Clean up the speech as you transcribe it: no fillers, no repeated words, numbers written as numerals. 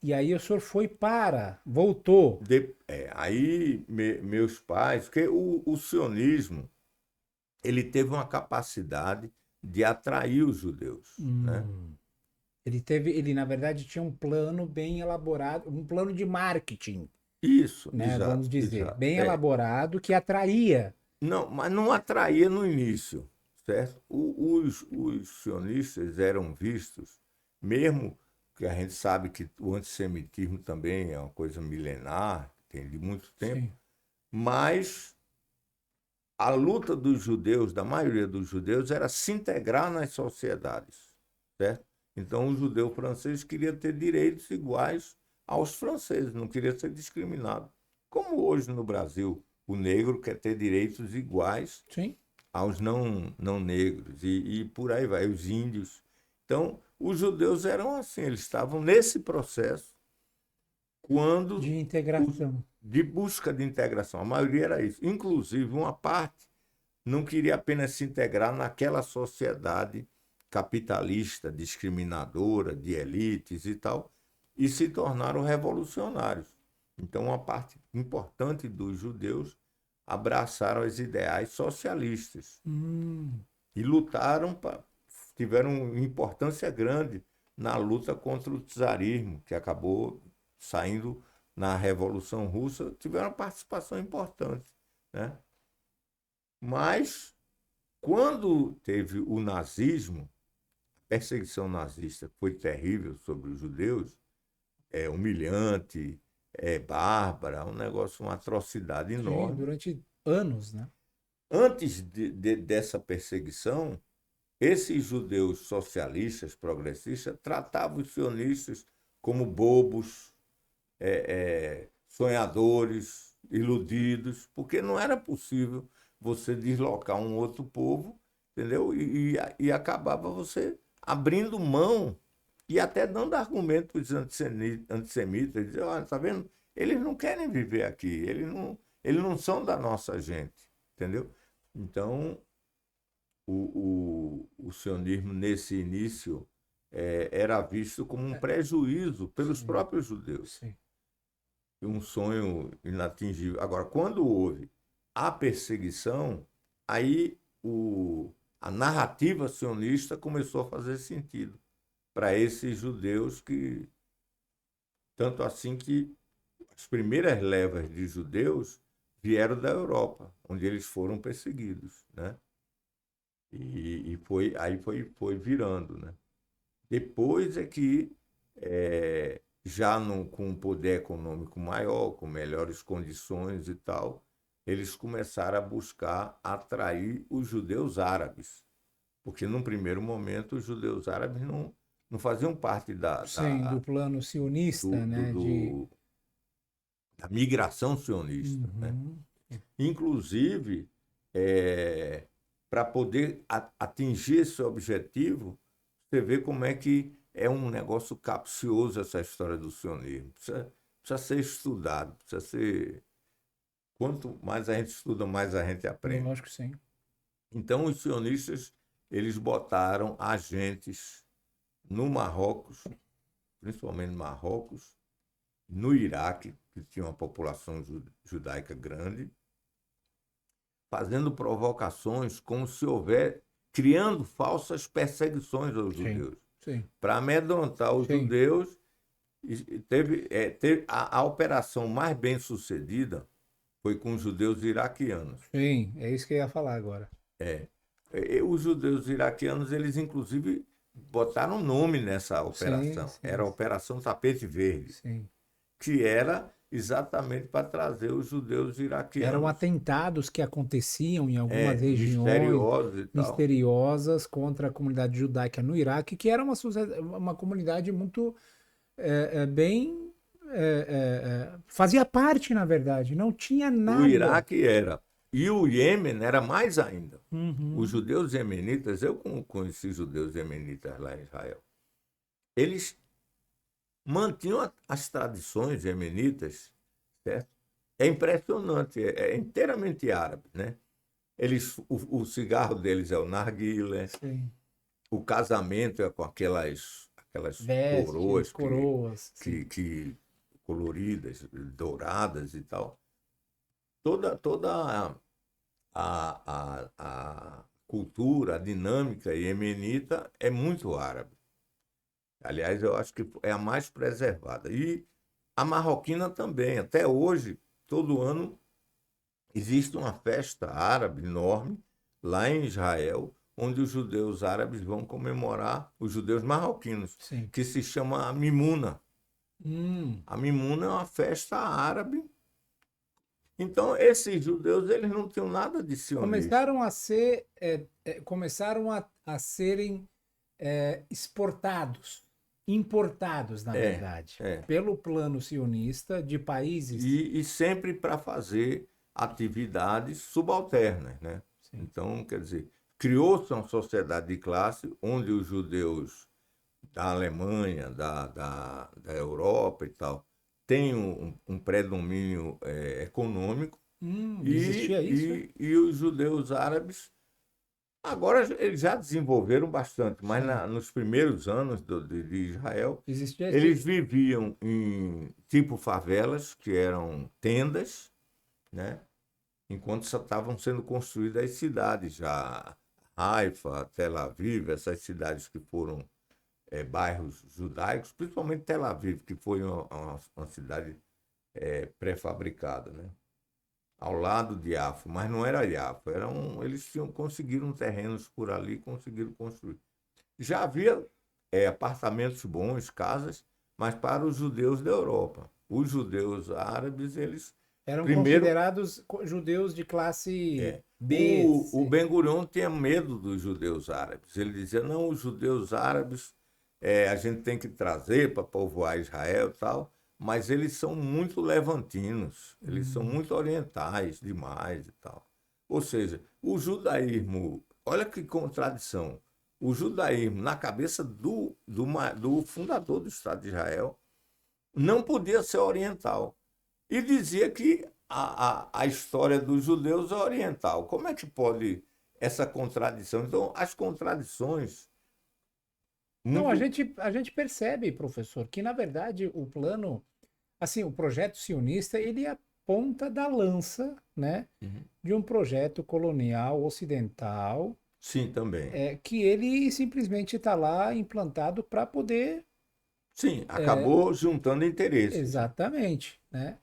E aí o senhor voltou. Aí meus pais, porque o sionismo, ele teve uma capacidade de atrair os judeus, né? Hum. Ele na verdade tinha um plano bem elaborado, um plano de marketing, Isso, né? Vamos exato, dizer, exato. bem elaborado que atraía. Não, mas não atraía no início, certo? Os sionistas eram vistos, mesmo que a gente sabe que o antissemitismo também é uma coisa milenar, tem de muito tempo, Sim. mas a luta dos judeus, da maioria dos judeus, era se integrar nas sociedades, certo? Então o judeu francês queria ter direitos iguais aos franceses, não queria ser discriminado. Como hoje no Brasil, o negro quer ter direitos iguais Sim. aos não negros e por aí vai, os índios. Então, os judeus eram assim, eles estavam nesse processo De quando integração. de busca de integração. A maioria era isso. Inclusive, uma parte não queria apenas se integrar naquela sociedade capitalista, discriminadora, de elites e tal, e se tornaram revolucionários. Então, uma parte importante dos judeus abraçaram os ideais socialistas Hum. e tiveram importância grande na luta contra o czarismo, que acabou saindo na Revolução Russa, tiveram uma participação importante, né? Mas quando teve o nazismo, a perseguição nazista foi terrível sobre os judeus, é humilhante, é bárbara, um negócio, uma atrocidade Sim, enorme. durante anos, né? Antes dessa perseguição, esses judeus socialistas, progressistas, tratavam os sionistas como bobos, sonhadores, iludidos, porque não era possível você deslocar um outro povo, entendeu? E acabava você abrindo mão e até dando argumento para os antissemitas, dizer, olha, tá vendo? Eles não querem viver aqui, eles não são da nossa gente, entendeu? Então, o sionismo, nesse início, era visto como um prejuízo pelos Sim, próprios judeus, sim. um sonho inatingível. Agora, quando houve a perseguição, aí a narrativa sionista começou a fazer sentido para esses judeus que, tanto assim que as primeiras levas de judeus vieram da Europa, onde eles foram perseguidos, né? Foi virando, né? Depois é que, já com um poder econômico maior, com melhores condições e tal, eles começaram a buscar atrair os judeus árabes. Porque, num primeiro momento, os judeus árabes não faziam parte Sim, do plano do, sionista, do, né? do, da migração sionista, né? Uhum. Inclusive, para poder atingir esse objetivo, você vê como é que é um negócio capcioso essa história do sionismo. Precisa ser estudado, precisa ser. Quanto mais a gente estuda, mais a gente aprende. Lógico que sim. Então, os sionistas, eles botaram agentes no Marrocos, principalmente no Marrocos, no Iraque, que tinha uma população judaica grande, fazendo provocações como se houver, criando falsas perseguições aos Sim, judeus, sim, para amedrontar os sim, judeus. Teve a operação mais bem sucedida foi com os judeus iraquianos. sim. É isso que eu ia falar agora. Os judeus iraquianos, eles inclusive botaram nome nessa Sim, operação. Era sim, a Operação Tapete Verde, sim. que era exatamente para trazer os judeus Eram iraquianos atentados que aconteciam em algumas regiões misteriosos e tal. misteriosas contra a comunidade judaica no Iraque, que era uma comunidade muito bem fazia parte, na verdade, não tinha O nada. Iraque era. E o Iêmen era mais ainda. Os Uhum. judeus iemenitas, eu conheci judeus iemenitas lá em Israel, eles mantinham as tradições iemenitas, certo? É impressionante, é inteiramente árabe, né? O cigarro deles é o narguilé, Sim. o casamento é com aquelas Vestes, coroas coroas. que coloridas, douradas e tal. Toda a cultura, a dinâmica iemenita é muito árabe. Aliás, eu acho que é a mais preservada. E a marroquina também. Até hoje, todo ano, existe uma festa árabe enorme lá em Israel, onde os judeus árabes vão comemorar os judeus marroquinos, Sim. que se chama a Mimuna. Hum. A Mimuna é uma festa árabe. Então, esses judeus, eles não tinham nada de sionista. Começaram a ser, começaram a serem exportados, importados, na verdade, É. pelo plano sionista de países. E sempre para fazer atividades subalternas, né? Sim. Então, quer dizer, criou-se uma sociedade de classe onde os judeus da Alemanha, da Europa e tal, têm um predomínio econômico Existia isso? e os judeus árabes, agora eles já desenvolveram bastante, mas Sim. nos primeiros anos de Israel, Existia eles viviam em tipo favelas, que eram tendas, né? Enquanto só estavam sendo construídas as cidades, já Haifa, Tel Aviv, essas cidades que foram bairros judaicos, principalmente Tel Aviv, que foi uma cidade pré-fabricada, né? Ao lado de Yafo, mas não era Yafo, eles conseguiram terrenos por ali, conseguiram construir. Já havia apartamentos bons, casas, mas para os judeus da Europa. Os judeus árabes, eles eram primeiro considerados judeus de classe B. o Ben-Gurion tinha medo dos judeus árabes. Ele dizia, não, os judeus árabes a gente tem que trazer para povoar Israel e tal, mas eles são muito levantinos, eles são muito orientais demais e tal. Ou seja, o judaísmo, olha que contradição, o judaísmo na cabeça do fundador do Estado de Israel não podia ser oriental. E dizia que a história dos judeus é oriental. Como é que pode essa contradição? Então, as contradições. Não, Muito... a gente percebe, professor, que na verdade o plano, assim, o projeto sionista, ele é a ponta da lança, né, de um projeto colonial ocidental, Sim, também. que ele simplesmente está lá implantado para poder. Sim, acabou juntando interesses. Exatamente, né?